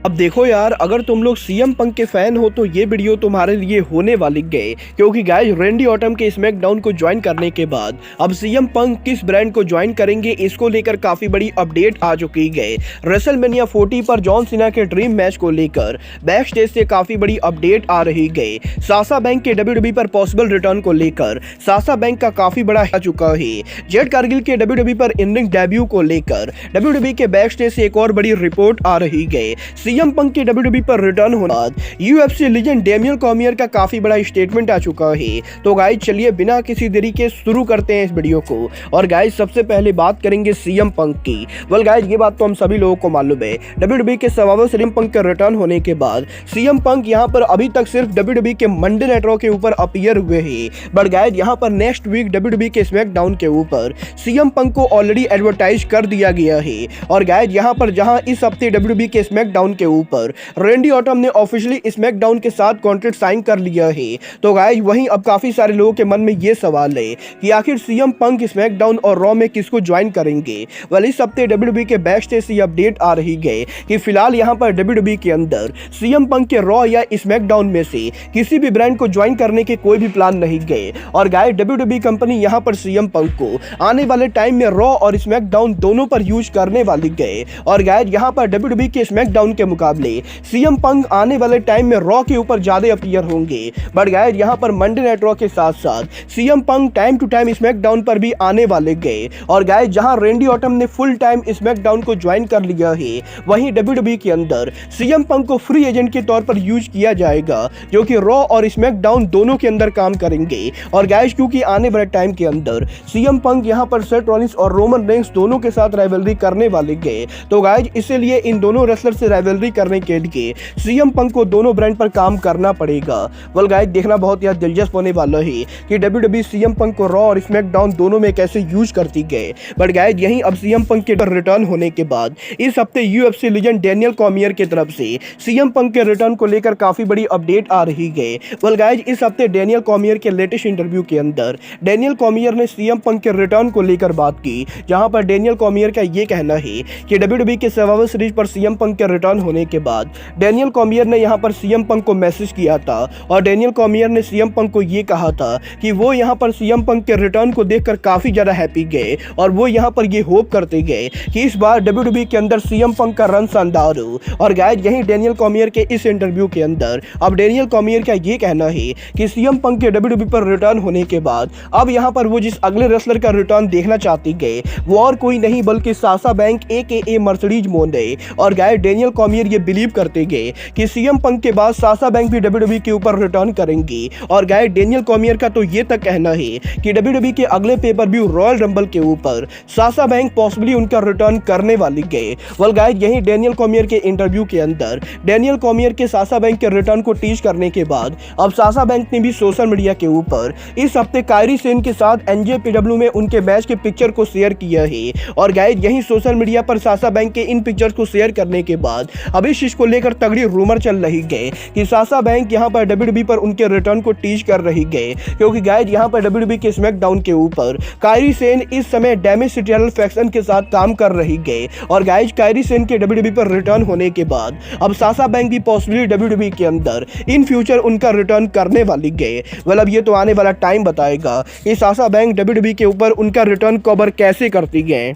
अब देखो यार, अगर तुम लोग सीएम पंक के फैन हो तो ये वीडियो तुम्हारे लिए होने वाली गए, क्योंकि गाइस रैंडी ऑर्टन के स्मैकडाउन को ज्वाइन करने के बाद अब सीएम पंक किस ब्रांड को ज्वाइन करेंगे इसको लेकर काफी बड़ी अपडेट आ चुकी है। रेसलमेनिया 40 पर जॉन सीना के ड्रीम मैच को लेकर बैक स्टेज से काफी बड़ी अपडेट आ रही है। साशा बैंक के WWE पर पॉसिबल रिटर्न को लेकर साशा बैंक का काफी बड़ा आ चुका है। जेड कारगिल के WWE पर इन-रिंग डेब्यू को लेकर WWE के बैक स्टेज से एक और बड़ी रिपोर्ट आ रही है। सीएम पंक के WWE पर रिटर्न होने बाद UFC लीजेंड डेनियल कॉर्मियर का काफी बड़ा स्टेटमेंट आ चुका है। तो गाइस चलिए बिना किसी देरी के शुरू करते हैं इस वीडियो को। और गाइस सबसे पहले बात करेंगे सीएम पंक की। वेल गाइस ये बात तो हम सभी लोगों को मालूम है, WWE के सर्वाइवर सीएम पंक के रिटर्न होने के बाद सीएम पंक यहां पर अभी तक सिर्फ WWE के मंडे नाइट रॉ के ऊपर अपीयर हुए हैं। बट गाइस यहां पर नेक्स्ट वीक WWE के स्मैकडाउन के ऊपर सीएम पंक को ऑलरेडी एडवर्टाइज कर दिया गया है। और गाइस यहां पर जहां इस हफ्ते WWE के स्मैकडाउन के ऊपर रैंडी ऑर्टन ने ऑफिशियली स्मैकडाउन के साथ कॉन्ट्रैक्ट साइन कर लिया है, तो गाइस वहीं अब काफी सारे लोगों के मन में ये सवाल है कि आखिर सीएम पंक स्मैकडाउन और रॉ में किसको ज्वाइन करेंगे। वेल इस हफ्ते WWE के बैक स्टेज से अपडेट आ रही है कि फिलहाल यहां पर WWE के अंदर सीएम पंक के रॉ या स्मैकडाउन में से किसी भी ब्रांड को ज्वाइन करने के कोई भी प्लान नहीं गए। और गाइस WWE कंपनी यहां पर सीएम पंक को आने वाले टाइम में रॉ और स्मैकडाउन दोनों पर यूज करने वाली गए। और गाइस यहां पर WWE के स्मैकडाउन के मुकाबले सीएम पंक आने वाले टाइम में रॉ के ऊपर ज्यादा अपीयर होंगे। बट गाइस यहां पर मंडे नाइट रॉ के साथ साथ CM Punk time to time SmackDown पर भी आने वाले गए। और गाइस जहां रैंडी ऑर्टन ने फुल टाइम स्मैकडाउन को ज्वाइन कर लिया है, वहीं WWE के अंदर सीएम पंक को फ्री एजेंट के तौर पर यूज किया जाएगा, जो कि रॉ और स्मैकडाउन दोनों के अंदर काम करेंगे। और गाइस क्योंकि आने वाले टाइम के अंदर सीएम पंक यहां पर सेथ रॉलिंस और रोमन रेंस दोनों के साथ राइवलरी करने वाले गए, तो गाइस इसलिए इन दोनों रेसलर से राइवलरी करने के लिए सीएम पंक को दोनों ब्रांड पर काम करना पड़ेगा। वेल गाइस देखना बहुत यार दिलचस्प होने वाला है कि WWE सीएम पंक को रॉ और स्मैकडाउन दोनों में कैसे यूज करती गए। बट गाइस यहीं अब सीएम पंक के रिटर्न होने के बाद इस हफ्ते UFC लीजेंड डेनियल कॉर्मियर की तरफ से सीएम पंक के रिटर्न को लेकर काफी बड़ी अपडेट आ रही है। वेल गाइस इस हफ्ते डेनियल कॉर्मियर के लेटेस्ट इंटरव्यू के अंदर डेनियल कॉर्मियर ने सीएम पंक के रिटर्न को लेकर बात की, जहां पर डेनियल कॉर्मियर का ये कहना है कि WWE के सर्वाइवर सीरीज पर सीएम पंक के रिटर्न होने के बाद डेनियल कॉर्मियर ने यहां पर सीएम पंक को मैसेज किया था। और डेनियल कॉर्मियर ने सीएम पंक को ये कहा था कि वो यहां पर सीएम पंक के रिटर्न को देखकर काफी ज्यादा हैप्पी गए, और वो यहां पर ये होप करते गए कि इस बार WWE के अंदर सीएम पंक का रन शानदार हो। और गाइस यहीं डेनियल कॉर्मियर के इस इंटरव्यू के अंदर अब डेनियल कॉर्मियर का ये कहना है कि सीएम पंक के WWE पर रिटर्न होने के बाद अब यहां पर वो जिस अगले रेसलर का रिटर्न देखना चाहती गए वो और कोई नहीं बल्कि साशा बैंक AKA मर्सिडीज मोन है। और गाइस डेनियल कॉर्मियर ये बिलीव करते गए कि सीएम पंक के बाद साशा बैंक भी WWE के ऊपर रिटर्न करेंगी। और गाइस डेनियल कॉर्मियर का तो ये तक कहना है कि WWE के अगले पेपर व्यू रॉयल रंबल के ऊपर साशा बैंक पॉसिबली उनका रिटर्न करने वाली गए। वेल गाइस यही डेनियल कॉर्मियर के इंटरव्यू के अंदर डेनियल कॉर्मियर के साशा बैंक के रिटर्न को टीज करने के बाद अब साशा बैंक ने भी सोशल मीडिया के ऊपर इस हफ्ते कायरी सेन के साथ NJPW में उनके मैच के पिक्चर को शेयर किया है। और गाइस यही सोशल मीडिया पर साशा बैंक के इन पिक्चर्स को शेयर करने के बाद अब इस चीज को लेकर तगड़ी रूमर चल रही है कि साशा बैंक यहां पर WWE पर उनके रिटर्न को टीज कर रही है, क्योंकि गाइस यहां पर WWE के स्मैकडाउन के ऊपर कायरी सेन इस समय डैमेज सिटियल फैक्शन के साथ काम कर रही है। और गाइस कायरी सेन के WWE पर रिटर्न होने के बाद अब साशा बैंक भी पॉसिबली WWE के अंदर इन फ्यूचर उनका रिटर्न करने वाली है। वेल अब ये तो आने वाला टाइम बताएगा कि साशा बैंक WWE के ऊपर उनका रिटर्न कवर कैसे करती है।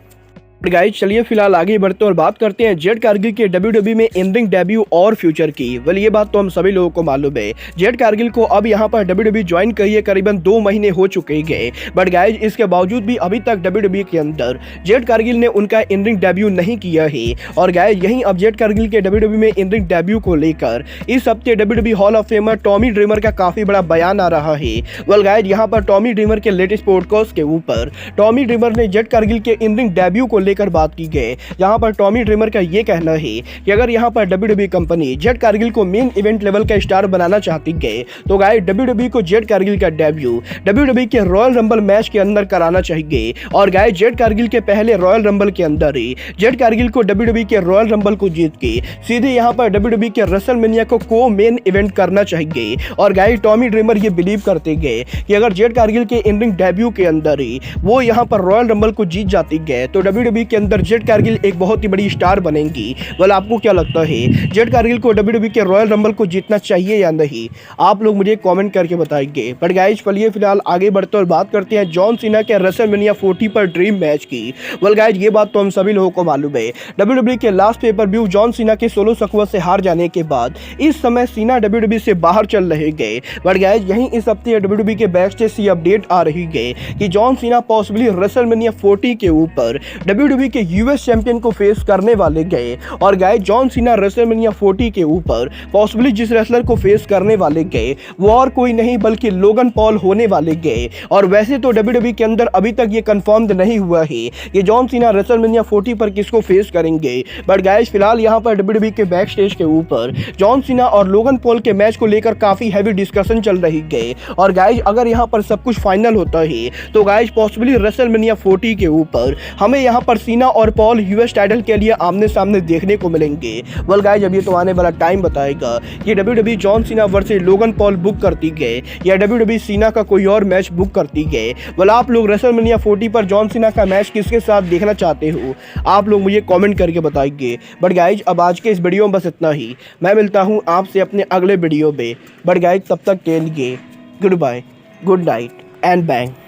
गाइस चलिए फिलहाल आगे बढ़ते और बात करते हैं जेड कारगिल के WWE में इन-रिंग डेब्यू और फ्यूचर की। वेल ये बात तो हम सभी लोगों को मालूम है, जेड कारगिल को अब यहां पर WWE ज्वाइन करिए करीबन 2 महीने हो चुके हैं। बट गाइस इसके बावजूद भी अभी तक WWE के अंदर जेड कारगिल ने उनका इन-रिंग डेब्यू नहीं किया है। और गाइस यहीं अब जेड कारगिल के WWE में इन-रिंग डेब्यू को लेकर इस हफ्ते WWE hall of famer Tommy dreamer का काफी बड़ा बयान आ रहा है। वेल गाइस यहां पर टॉमी ड्रीमर के लेटेस्ट पॉडकास्ट के ऊपर टॉमी ड्रीमर ने जेड कारगिल के इन-रिंग डेब्यू को लेकर बात की गई, जहां पर टॉमी ड्रीमर का यह कहना है कि अगर यहां पर WWE कंपनी जेड कारगिल को मेन इवेंट लेवल का स्टार बनाना चाहती है तो गाइस WWE को जेड कारगिल का डेब्यू WWE के रॉयल रंबल मैच के अंदर कराना चाहिए। और गाइस जेड कारगिल के पहले रॉयल रंबल के अंदर ही जेड कारगिल को WWE के रॉयल रंबल को जीत के सीधे यहां पर WWE के रेसलमेनिया को मेन इवेंट करना चाहिए। और गाइस टॉमी ड्रीमर ये बिलीव करते गए कि अगर जेड कारगिल के इन-रिंग डेब्यू के अंदर ही वो यहां पर रॉयल रंबल को जीत जाती है तो WWE WWE के अंदर जेड कारगिल एक बहुत ही बड़ी स्टार बनेंगी। वेल आपको क्या लगता है, जेड कारगिल को WWE के रॉयल रंबल को जीतना चाहिए या नहीं? आप लोग मुझे कमेंट करके बताएंगे। बट गाइज चलिए फिलहाल आगे बढ़ते और बात करते हैं जॉन सीना के रेसलमेनिया 40 पर ड्रीम मैच की। वेल गाइज ये बात तो हम सभी लोगों को मालूम है, WWE के last pay per view John Cena के सोलो सक्वा से हार जाने के बाद इस समय सीना WWE से बाहर चल रहे गए। बट गाइज यहीं इस हफ्ते WWE के बैक स्टेज से अपडेट आ रही है कि जॉन सीना पॉसिबली रेसलमेनिया 40 के ऊपर WWE के यूएस चैंपियन को फेस करने वाले गए। और गाइज जॉन सीना रेसलमेनिया 40 के ऊपर पॉसिबली जिस रेसलर को फेस करने वाले गए वो और कोई नहीं बल्कि लोगन पॉल होने वाले गए। और वैसे तो WWE के अंदर अभी तक ये कंफर्म नहीं हुआ है कि जॉन सीना रेसलमेनिया 40 पर किसको फेस करेंगे। बट गाइज फिलहाल यहाँ पर WWE के बैक स्टेज के ऊपर जॉन सीना और लोगन पॉल के मैच को लेकर काफी हैवी डिस्कशन चल रही है। और गाइज अगर यहाँ पर सब कुछ फाइनल होता है तो गाइज पॉसिबली रेसलमेनिया 40 के ऊपर हमें यहाँ पर सीना और पॉल यूएस टाइटल के लिए आमने सामने देखने को मिलेंगे। वेल गाइज अब ये तो आने वाला टाइम बताएगा कि WWE John Cena versus Logan Paul book करती गए या WWE सीना का कोई और मैच बुक करती गए। वेल आप लोग रेसलमेनिया 40 पर जॉन सीना का मैच किसके साथ देखना चाहते हो, आप लोग मुझे कमेंट करके बताएंगे। बट गाइज अब आज के इस वीडियो में बस इतना ही। मैं मिलता हूँ आपसे अपने अगले वीडियो में। बट गाइज तब तक के लिए goodbye, good night and bang.